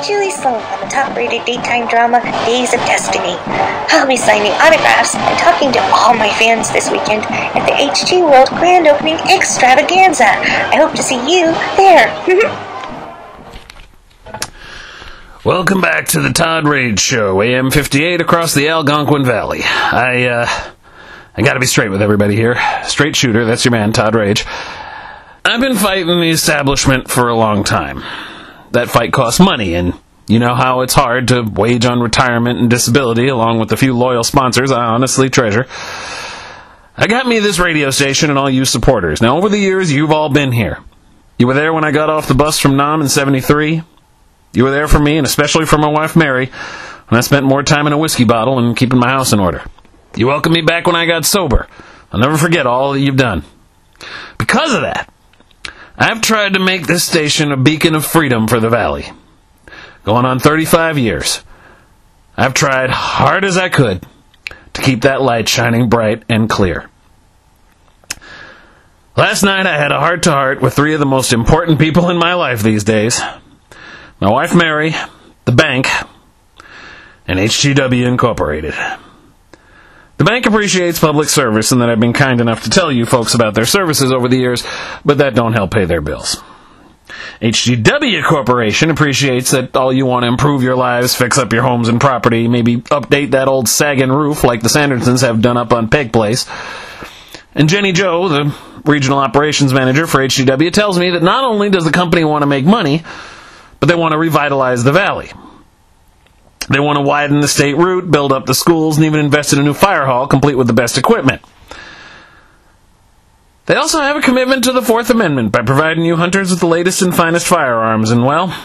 Julie Sloan on the top-rated daytime drama Days of Destiny. I'll be signing autographs and talking to all my fans this weekend at the HG World Grand Opening Extravaganza. I hope to see you there. Welcome back to the Todd Rage Show, AM 58 across the Algonquin Valley. I gotta be straight with everybody here. Straight shooter, that's your man, Todd Rage. I've been fighting the establishment for a long time. That fight costs money, and you know how it's hard to wage on retirement and disability, along with the few loyal sponsors I honestly treasure. I got me this radio station and all you supporters. Now, over the years, you've all been here. You were there when I got off the bus from Nam in 73. You were there for me, and especially for my wife, Mary, when I spent more time in a whiskey bottle and keeping my house in order. You welcomed me back when I got sober. I'll never forget all that you've done. Because of that, I've tried to make this station a beacon of freedom for the Valley. Going on 35 years. I've tried hard as I could to keep that light shining bright and clear. Last night I had a heart-to-heart with three of the most important people in my life these days. My wife Mary, the bank, and HGW Incorporated. The bank appreciates public service and that I've been kind enough to tell you folks about their services over the years, but that don't help pay their bills. HGW Corporation appreciates that all you want to improve your lives, fix up your homes and property, maybe update that old sagging roof like the Sandersons have done up on Peg Place. And Jenny Jo, the regional operations manager for HGW, tells me that not only does the company want to make money, but they want to revitalize the Valley. They want to widen the state route, build up the schools, and even invest in a new fire hall, complete with the best equipment. They also have a commitment to the Fourth Amendment by providing you hunters with the latest and finest firearms, and well,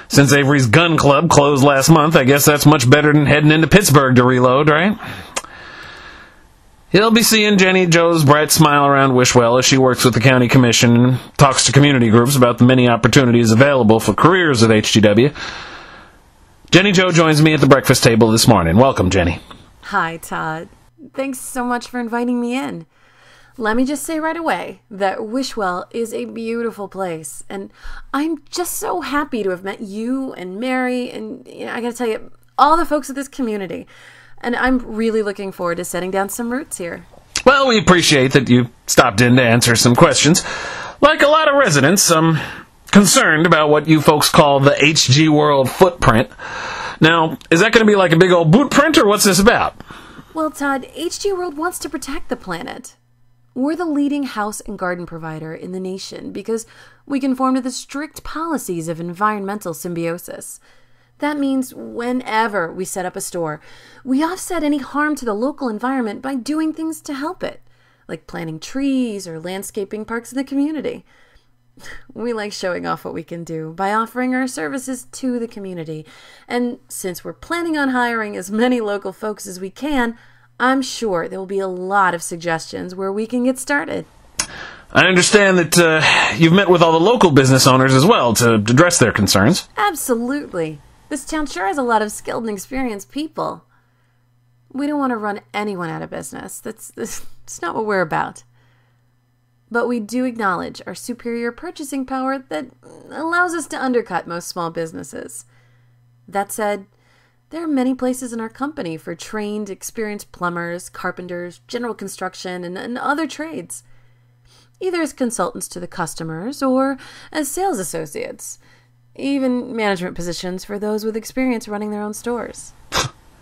since Avery's Gun Club closed last month, I guess that's much better than heading into Pittsburgh to reload, right? You'll be seeing Jenny Jo's bright smile around Wishwell as she works with the county commission and talks to community groups about the many opportunities available for careers at HGW. Jenny Jo joins me at the breakfast table this morning. Welcome, Jenny. Hi, Todd. Thanks so much for inviting me in. Let me just say right away that Wishwell is a beautiful place, and I'm just so happy to have met you and Mary and, I gotta tell you, all the folks of this community. And I'm really looking forward to setting down some roots here. Well, we appreciate that you stopped in to answer some questions. Like a lot of residents, I'm concerned about what you folks call the HG World footprint. Now, is that going to be like a big old boot print, or what's this about? Well, Todd, HG World wants to protect the planet. We're the leading house and garden provider in the nation because we conform to the strict policies of environmental symbiosis. That means whenever we set up a store, we offset any harm to the local environment by doing things to help it, like planting trees or landscaping parks in the community. We like showing off what we can do by offering our services to the community. And since we're planning on hiring as many local folks as we can, I'm sure there will be a lot of suggestions where we can get started. I understand that you've met with all the local business owners as well to address their concerns. Absolutely. This town sure has a lot of skilled and experienced people. We don't want to run anyone out of business. That's not what we're about. But we do acknowledge our superior purchasing power that allows us to undercut most small businesses. That said, there are many places in our company for trained, experienced plumbers, carpenters, general construction, and other trades. Either as consultants to the customers or as sales associates. Even management positions for those with experience running their own stores.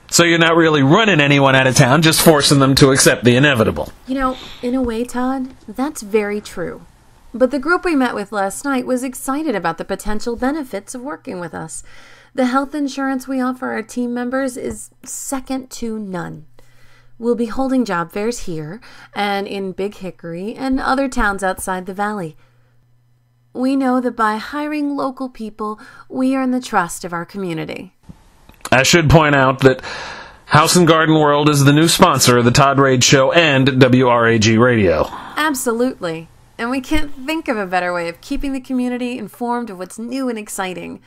So you're not really running anyone out of town, just forcing them to accept the inevitable. You know, in a way, Todd, that's very true. But the group we met with last night was excited about the potential benefits of working with us. The health insurance we offer our team members is second to none. We'll be holding job fairs here and in Big Hickory and other towns outside the valley. We know that by hiring local people, we earn the trust of our community. I should point out that House and Garden World is the new sponsor of the Todd Rage Show and WRAG Radio. Absolutely. And we can't think of a better way of keeping the community informed of what's new and exciting.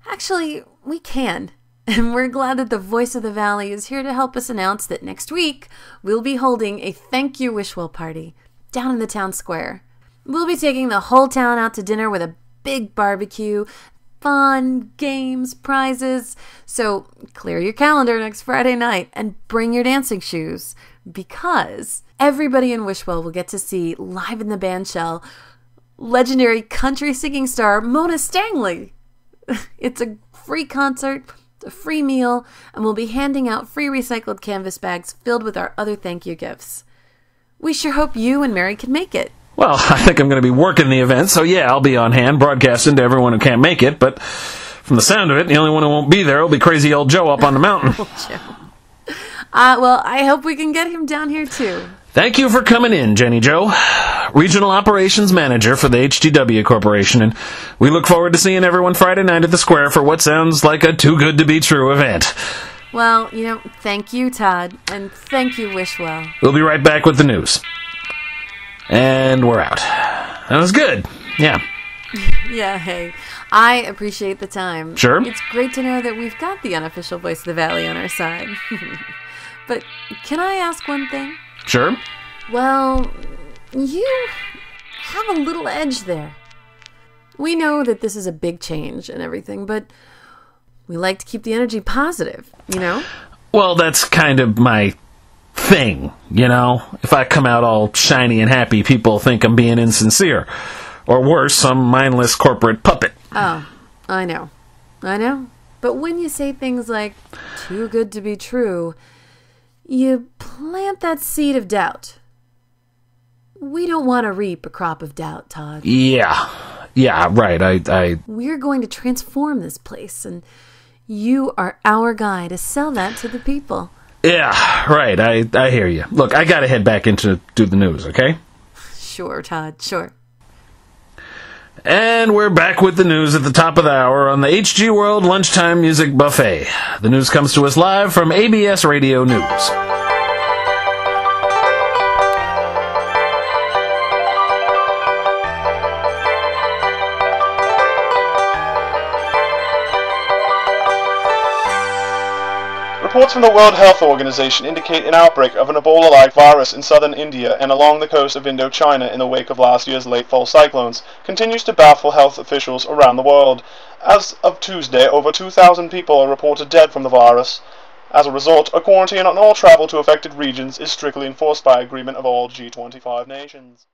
Actually, we can. And we're glad that the Voice of the Valley is here to help us announce that next week we'll be holding a Thank You Wishwell party down in the town square. We'll be taking the whole town out to dinner with a big barbecue, fun, games, prizes. So clear your calendar next Friday night and bring your dancing shoes, because everybody in Wishwell will get to see, live in the bandshell, legendary country singing star Mona Stanley. It's a free concert, a free meal, and we'll be handing out free recycled canvas bags filled with our other thank you gifts. We sure hope you and Mary can make it. Well, I think I'm going to be working the event, so yeah, I'll be on hand broadcasting to everyone who can't make it, but from the sound of it, the only one who won't be there will be crazy old Joe up on the mountain. Old Joe. Well, I hope we can get him down here too. Thank you for coming in, Jenny Jo, Regional Operations Manager for the HGW Corporation, and we look forward to seeing everyone Friday night at the Square for what sounds like a too-good-to-be-true event. Well, thank you, Todd, and thank you, Wishwell. We'll be right back with the news. And we're out. That was good. Yeah. Yeah, hey, I appreciate the time. Sure. It's great to know that we've got the unofficial voice of the Valley on our side. But can I ask one thing? Sure. Well, you have a little edge there. We know that this is a big change and everything, but we like to keep the energy positive, Well, that's kind of my thing, If I come out all shiny and happy, people think I'm being insincere. Or worse, some mindless corporate puppet. Oh, I know. But when you say things like, too good to be true, you plant that seed of doubt. We don't want to reap a crop of doubt, Todd. Yeah, right. We're going to transform this place, and you are our guy to sell that to the people. Yeah, right. I hear you. Look, I gotta head back in to do the news, okay? Sure, Todd, sure. And we're back with the news at the top of the hour on the HG World Lunchtime Music Buffet. The news comes to us live from ABS Radio News. Reports from the World Health Organization indicate an outbreak of an Ebola-like virus in southern India and along the coast of Indochina in the wake of last year's late fall cyclones continues to baffle health officials around the world. As of Tuesday, over 2,000 people are reported dead from the virus. As a result, a quarantine on all travel to affected regions is strictly enforced by agreement of all G25 nations.